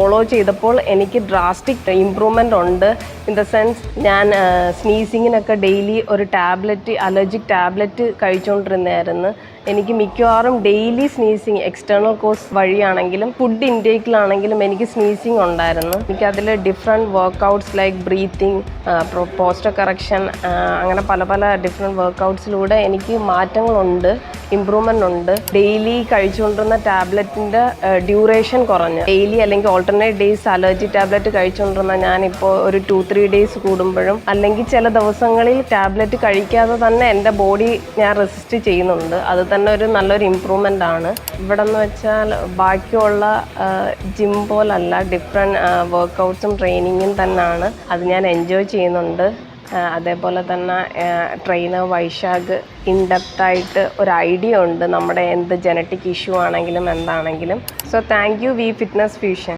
Follow ചെയ്തപ്പോൾ എനിക്ക് drastic improvement ഉണ്ട്. ഇൻ ദ സെൻസ് ഞാൻ സ്നീസിങ്ങിനൊക്കെ ഡെയിലി ഒരു ടാബ്ലറ്റ്, അലർജിക് ടാബ്ലറ്റ് കഴിച്ചുകൊണ്ടിരുന്നായിരുന്നു. എനിക്ക് മിക്കവാറും ഡെയിലി സ്നീസിങ്, എക്സ്റ്റേണൽ കോസ് വഴിയാണെങ്കിലും ഫുഡ് ഇൻടേക്കിലാണെങ്കിലും എനിക്ക് സ്നീസിങ് ഉണ്ടായിരുന്നു. എനിക്കതിൽ different workouts like breathing, posture correction, അങ്ങനെ പല പല ഡിഫറെൻറ്റ് വർക്കൗട്ട്സിലൂടെ എനിക്ക് മാറ്റങ്ങളുണ്ട്, ഇമ്പ്രൂവ്മെൻ്റ് ഉണ്ട്. ഡെയിലി കഴിച്ചുകൊണ്ടിരുന്ന ടാബ്ലറ്റിൻ്റെ ഡ്യൂറേഷൻ കുറഞ്ഞു. ഡെയിലി അല്ലെങ്കിൽ ഓൾട്ടർനേറ്റ് ഡേയ്സ് അലർജി ടാബ്ലറ്റ് കഴിച്ചുകൊണ്ടിരുന്ന ഞാനിപ്പോൾ ഒരു 2-3 ഡേയ്സ് കൂടുമ്പോഴും അല്ലെങ്കിൽ ചില ദിവസങ്ങളിൽ ടാബ്ലറ്റ് കഴിക്കാതെ തന്നെ എൻ്റെ ബോഡി ഞാൻ റെസിസ്റ്റ് ചെയ്യുന്നുണ്ട്. അത് തന്നെ ഒരു നല്ലൊരു ഇമ്പ്രൂവ്മെൻ്റ് ആണ്. ഇവിടെ എന്ന് വെച്ചാൽ ബാക്കിയുള്ള ജിം പോലല്ല, ഡിഫറെൻറ്റ് വർക്കൗട്ട്സും ട്രെയിനിങ്ങും തന്നെയാണ്. അത് ഞാൻ എൻജോയ് ചെയ്യുന്നുണ്ട്. അതേപോലെ തന്നെ ട്രെയിനർ വൈശാഖ് ഇൻഡെപ്തായിട്ട് ഒരു ഐഡിയ ഉണ്ട് നമ്മുടെ എന്ത് ജനറ്റിക് ഇഷ്യൂ ആണെങ്കിലും എന്താണെങ്കിലും. So thank you V fitness fusion.